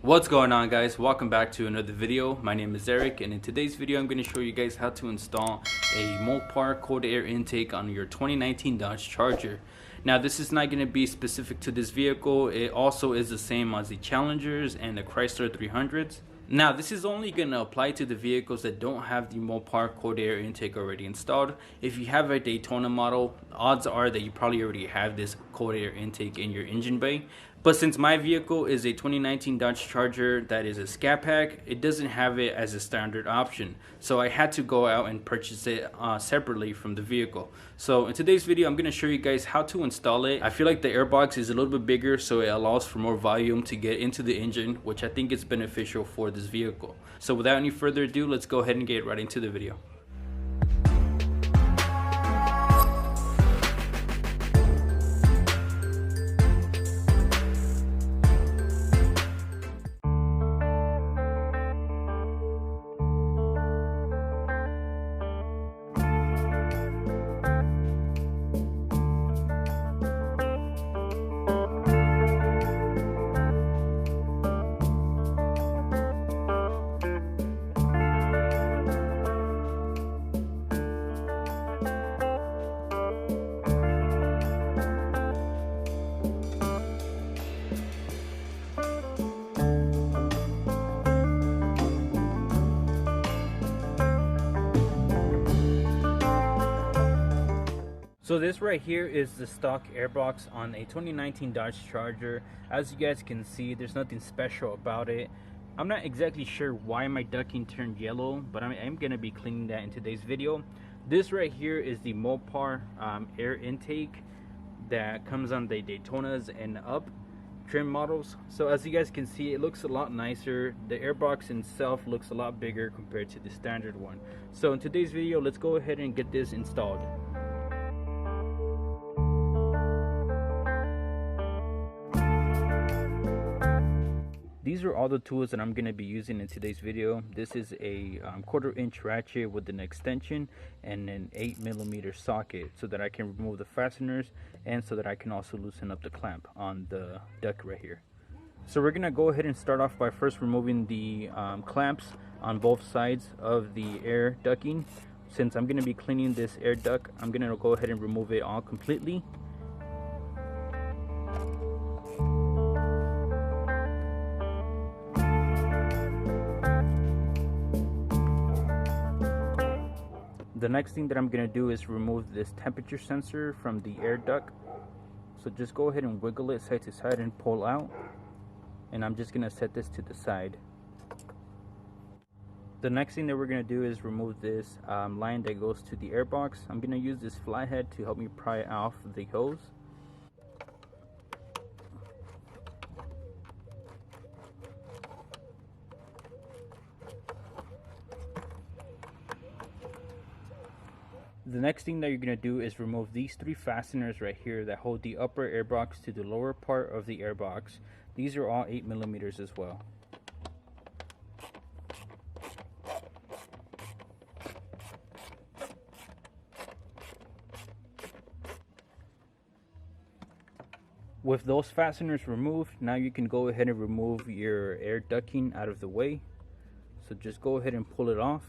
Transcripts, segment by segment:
What's going on, guys? Welcome back to another video. My name is Eric, and in today's video I'm going to show you guys how to install a Mopar cold air intake on your 2019 Dodge Charger. Now this is not going to be specific to this vehicle. It also is the same as the Challengers and the Chrysler 300s. Now this is only going to apply to the vehicles that don't have the Mopar cold air intake already installed. If you have a Daytona model, odds are that you probably already have this cold air intake in your engine bay. But since my vehicle is a 2019 Dodge Charger that is a Scatpack, it doesn't have it as a standard option. So I had to go out and purchase it separately from the vehicle. So in today's video, I'm going to show you guys how to install it. I feel like the airbox is a little bit bigger, so it allows for more volume to get into the engine, which I think is beneficial for this vehicle. So without any further ado, let's go ahead and get right into the video. So this right here is the stock airbox on a 2019 Dodge Charger. As you guys can see, there's nothing special about it. I'm not exactly sure why my ducting turned yellow, but I'm going to be cleaning that in today's video. This right here is the Mopar Air Intake that comes on the Daytonas and up trim models. So as you guys can see, it looks a lot nicer. The airbox itself looks a lot bigger compared to the standard one. So in today's video, let's go ahead and get this installed. These are all the tools that I'm going to be using in today's video. This is a 1/4-inch ratchet with an extension and an 8mm socket so that I can remove the fasteners and so that I can also loosen up the clamp on the duct right here. So we're going to go ahead and start off by first removing the clamps on both sides of the air ducting. Since I'm going to be cleaning this air duct, I'm going to go ahead and remove it all completely. The next thing that I'm going to do is remove this temperature sensor from the air duct. So just go ahead and wiggle it side to side and pull out. And I'm just going to set this to the side. The next thing that we're going to do is remove this line that goes to the airbox. I'm going to use this flathead to help me pry off the hose. The next thing that you're going to do is remove these 3 fasteners right here that hold the upper airbox to the lower part of the airbox. These are all 8mm as well. With those fasteners removed, now you can go ahead and remove your air ducting out of the way. So just go ahead and pull it off.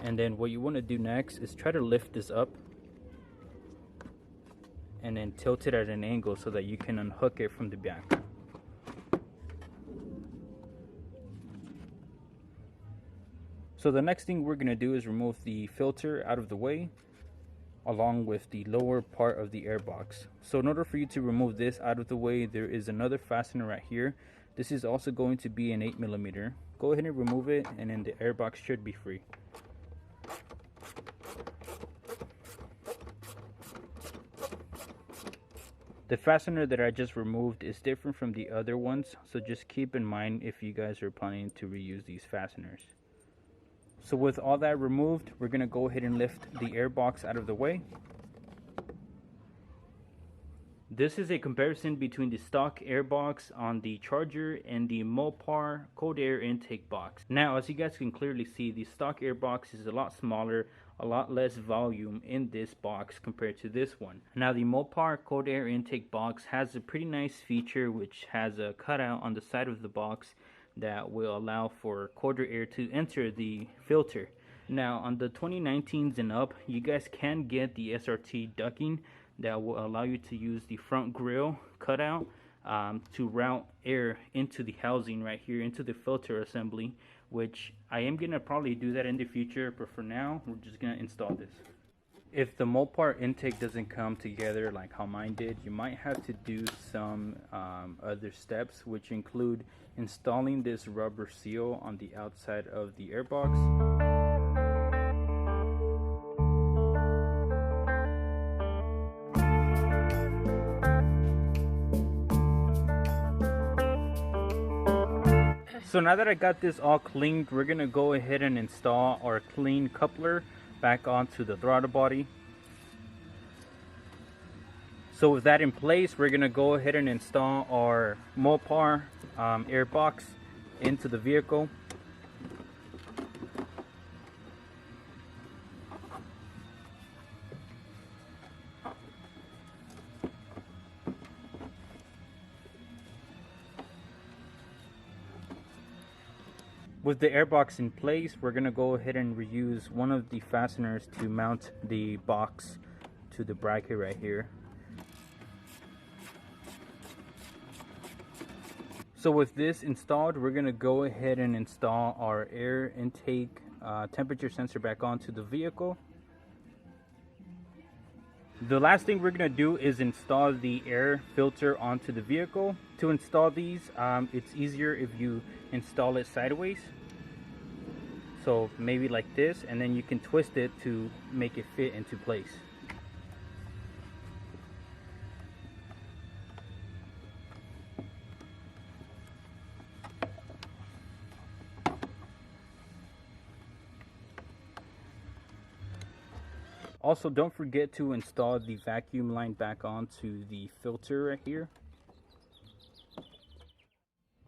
And then what you want to do next is try to lift this up and then tilt it at an angle so that you can unhook it from the back. So the next thing we're going to do is remove the filter out of the way along with the lower part of the airbox. So in order for you to remove this out of the way, there is another fastener right here. This is also going to be an 8mm. Go ahead and remove it, and then the airbox should be free. The fastener that I just removed is different from the other ones, so just keep in mind if you guys are planning to reuse these fasteners. So with all that removed, we're going to go ahead and lift the airbox out of the way. This is a comparison between the stock airbox on the Charger and the Mopar cold air intake box. Now, as you guys can clearly see, the stock airbox is a lot smaller a lot less volume in this box compared to this one. Now the Mopar Cold Air Intake box has a pretty nice feature, which has a cutout on the side of the box that will allow for colder air to enter the filter. Now on the 2019s and up, you guys can get the SRT ducting that will allow you to use the front grille cutout to route air into the housing right here, into the filter assembly, which I am going to probably do that in the future, but for now we're just going to install this. If the Mopar intake doesn't come together like how mine did, you might have to do some other steps, which include installing this rubber seal on the outside of the air box. So now that I got this all cleaned, we're going to go ahead and install our clean coupler back onto the throttle body. So with that in place, we're going to go ahead and install our Mopar Air Box into the vehicle. With the airbox in place, we're going to go ahead and reuse one of the fasteners to mount the box to the bracket right here. So with this installed, we're going to go ahead and install our air intake temperature sensor back onto the vehicle. The last thing we're going to do is install the air filter onto the vehicle. To install these, it's easier if you install it sideways. So maybe like this, and then you can twist it to make it fit into place. Also, don't forget to install the vacuum line back onto the filter right here.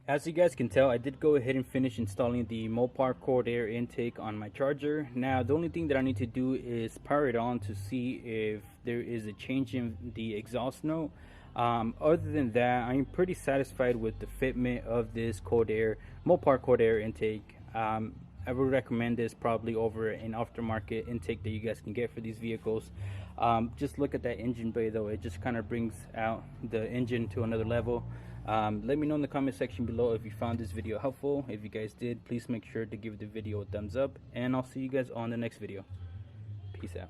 As you guys can tell, I did go ahead and finish installing the Mopar Cold Air Intake on my charger. Now the only thing that I need to do is power it on to see if there is a change in the exhaust note. Other than that, I'm pretty satisfied with the fitment of this Mopar Cold Air Intake. I would recommend this probably over an aftermarket intake that you guys can get for these vehicles. Just look at that engine bay though, it just kind of brings out the engine to another level. Let me know in the comment section below if you found this video helpful. If you guys did, please make sure to give the video a thumbs up, and I'll see you guys on the next video. Peace out.